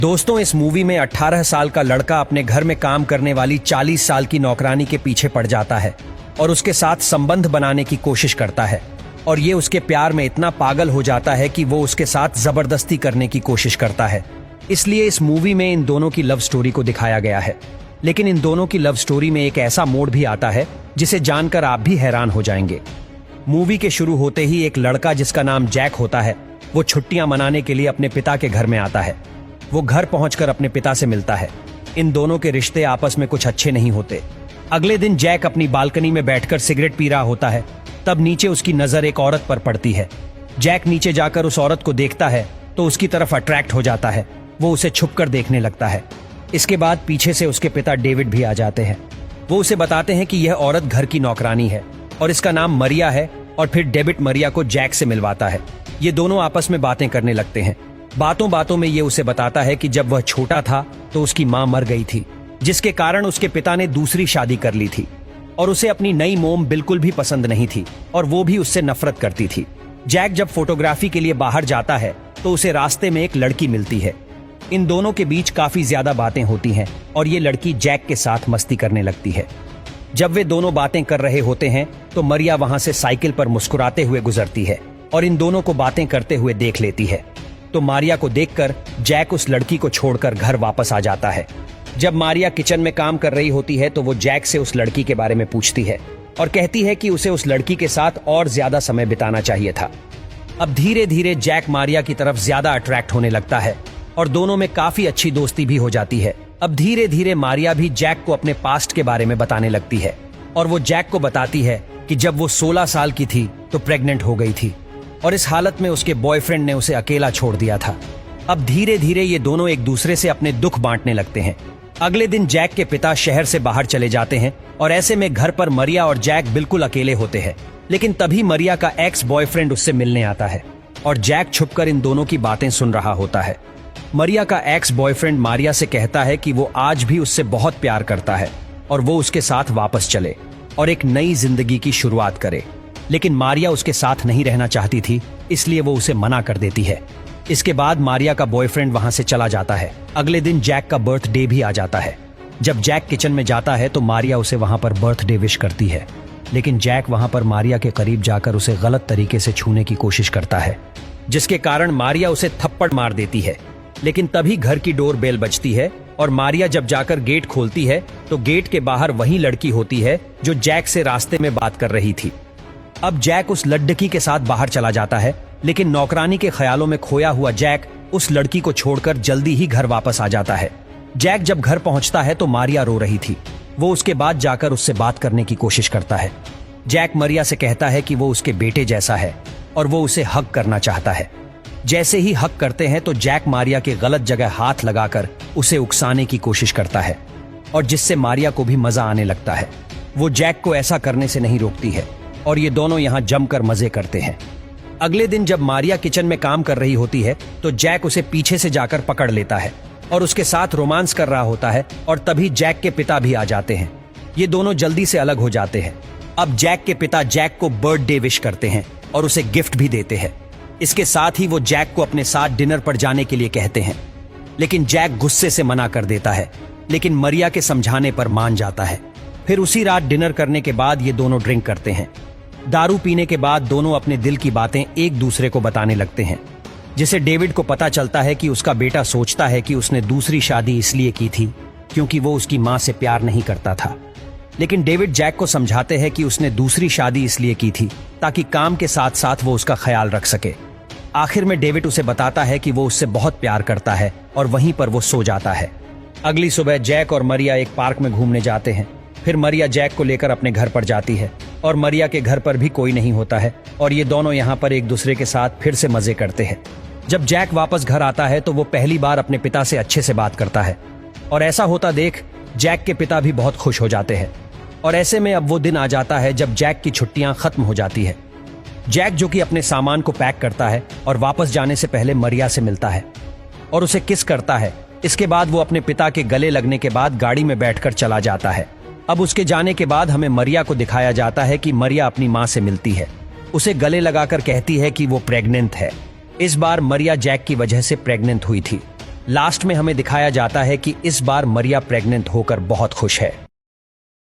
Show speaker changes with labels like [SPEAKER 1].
[SPEAKER 1] दोस्तों, इस मूवी में 18 साल का लड़का अपने घर में काम करने वाली 40 साल की नौकरानी के पीछे पड़ जाता है और उसके साथ संबंध बनाने की कोशिश करता है और ये उसके प्यार में इतना पागल हो जाता है कि वो उसके साथ जबरदस्ती करने की कोशिश करता है। इसलिए इस मूवी में इन दोनों की लव स्टोरी को दिखाया गया है। लेकिन इन दोनों की लव स्टोरी में एक ऐसा मोड़ भी आता है जिसे जानकर आप भी हैरान हो जाएंगे। मूवी के शुरू होते ही एक लड़का जिसका नाम जैक होता है, वो छुट्टियां मनाने के लिए अपने पिता के घर में आता है। वो घर पहुंचकर अपने पिता से मिलता है। इन दोनों के रिश्ते आपस में कुछ अच्छे नहीं होते। अगले दिन जैक अपनी बालकनी में बैठकर सिगरेट पी रहा होता है, तब नीचे उसकी नजर एक औरत पर पड़ती है। जैक नीचे जाकर उस औरत को देखता है तो उसकी तरफ अट्रैक्ट हो जाता है। वो उसे छुपकर देखने लगता है। इसके बाद पीछे से उसके पिता डेविड भी आ जाते हैं। वो उसे बताते हैं कि यह औरत घर की नौकरानी है और इसका नाम मरिया है, और फिर डेविड मरिया को जैक से मिलवाता है। ये दोनों आपस में बातें करने लगते हैं। बातों बातों में ये उसे बताता है कि जब वह छोटा था तो उसकी मां मर गई थी, जिसके कारण उसके पिता ने दूसरी शादी कर ली थी और उसे अपनी नई मोम बिल्कुल भी पसंद नहीं थी और वो भी उससे नफरत करती थी। जैक जब फोटोग्राफी के लिए बाहर जाता है तो उसे रास्ते में एक लड़की मिलती है। इन दोनों के बीच काफी ज्यादा बातें होती हैं और ये लड़की जैक के साथ मस्ती करने लगती है। जब वे दोनों बातें कर रहे होते हैं तो मरिया वहां से साइकिल पर मुस्कुराते हुए गुजरती है और इन दोनों को बातें करते हुए देख लेती है। तो मारिया को देखकर जैक उस लड़की को छोड़कर घर वापस आ जाता है। जब मारिया किचन में काम कर रही होती है तो वो जैक से उस लड़की के बारे में पूछती है और कहती है कि उसे उस लड़की के साथ और ज्यादा समय बिताना चाहिए था। अब धीरे धीरे जैक मारिया की तरफ ज्यादा अट्रैक्ट होने लगता है और दोनों में काफी अच्छी दोस्ती भी हो जाती है। अब धीरे धीरे मारिया भी जैक को अपने पास्ट के बारे में बताने लगती है और वो जैक को बताती है कि जब वो 16 साल की थी तो प्रेग्नेंट हो गई थी और इस हालत में उसके बॉयफ्रेंड ने उसे अकेला छोड़ दिया था। अब धीरे धीरे ये दोनों एक दूसरे से अपने दुख बांटने लगते हैं। अगले दिन जैक के पिता शहर से बाहर चले जाते हैं और ऐसे में घर पर मरिया और जैक बिल्कुल अकेले होते हैं। लेकिन तभी मरिया का एक्स बॉयफ्रेंड उससे मिलने आता है और जैक छुपकर इन दोनों की बातें सुन रहा होता है। मरिया का एक्स बॉयफ्रेंड मारिया से कहता है कि वो आज भी उससे बहुत प्यार करता है और वो उसके साथ वापस चले और एक नई जिंदगी की शुरुआत करे। लेकिन मारिया उसके साथ नहीं रहना चाहती थी, इसलिए वो उसे मना कर देती है। इसके बाद मारिया का बॉयफ्रेंड वहां से चला जाता है। अगले दिन जैक का बर्थडे भी आ जाता है। जब जैक किचन में जाता है तो मारिया उसे वहां पर बर्थडे विश करती है। लेकिन जैक वहां पर मारिया के करीब जाकर उसे गलत तरीके से छूने की कोशिश करता है, जिसके कारण मारिया उसे थप्पड़ मार देती है। लेकिन तभी घर की डोर बेल बजती है और मारिया जब जाकर गेट खोलती है तो गेट के बाहर वही लड़की होती है जो जैक से रास्ते में बात कर रही थी। अब जैक उस लड़की के साथ बाहर चला जाता है, लेकिन नौकरानी के ख्यालों में खोया हुआ जैक उस लड़की को छोड़कर जल्दी ही घर वापस आ जाता है। जैक जब घर पहुंचता है तो मारिया रो रही थी। वो उसके बाद जाकर उससे बात करने की कोशिश करता है। जैक मरिया से कहता है कि वो उसके बेटे जैसा है और वो उसे हग करना चाहता है। जैसे ही हग करते हैं तो जैक मारिया के गलत जगह हाथ लगाकर उसे उकसाने की कोशिश करता है और जिससे मारिया को भी मजा आने लगता है। वो जैक को ऐसा करने से नहीं रोकती है और ये दोनों यहाँ जमकर मजे करते हैं। अगले दिन जब मारिया किचन में काम कर रही होती है तो जैक उसे पीछे से जाकर पकड़ लेता है और उसके साथ रोमांस कर रहा होता है और तभी जैक के पिता भी आ जाते हैं। ये दोनों जल्दी से अलग हो जाते हैं। अब जैक के पिता जैक को बर्थडे विश करते हैं और उसे गिफ्ट भी देते हैं। इसके साथ ही वो जैक को अपने साथ डिनर पर जाने के लिए कहते हैं, लेकिन जैक गुस्से से मना कर देता है। लेकिन मरिया के समझाने पर मान जाता है। फिर उसी रात डिनर करने के बाद ये दोनों ड्रिंक करते हैं। दारू पीने के बाद दोनों अपने दिल की बातें एक दूसरे को बताने लगते हैं, जिसे डेविड को पता चलता है कि उसका बेटा सोचता है कि उसने दूसरी शादी इसलिए की थी क्योंकि वो उसकी मां से प्यार नहीं करता था। लेकिन डेविड जैक को समझाते हैं कि उसने दूसरी शादी इसलिए की थी ताकि काम के साथ साथ वो उसका ख्याल रख सके। आखिर में डेविड उसे बताता है कि वो उससे बहुत प्यार करता है और वहीं पर वो सो जाता है। अगली सुबह जैक और मरिया एक पार्क में घूमने जाते हैं। फिर मरिया जैक को लेकर अपने घर पर जाती है और मरिया के घर पर भी कोई नहीं होता है और ये दोनों यहाँ पर एक दूसरे के साथ फिर से मजे करते हैं। जब जैक वापस घर आता है तो वो पहली बार अपने पिता से अच्छे से बात करता है और ऐसा होता देख जैक के पिता भी बहुत खुश हो जाते हैं। और ऐसे में अब वो दिन आ जाता है जब जैक की छुट्टियां खत्म हो जाती है। जैक जो कि अपने सामान को पैक करता है और वापस जाने से पहले मरिया से मिलता है और उसे किस करता है। इसके बाद वो अपने पिता के गले लगने के बाद गाड़ी में बैठकर चला जाता है। अब उसके जाने के बाद हमें मरिया को दिखाया जाता है कि मरिया अपनी मां से मिलती है, उसे गले लगाकर कहती है कि वो प्रेग्नेंट है। इस बार मरिया जैक की वजह से प्रेग्नेंट हुई थी लास्ट में हमें दिखाया जाता है कि इस बार मरिया प्रेग्नेंट होकर बहुत खुश है।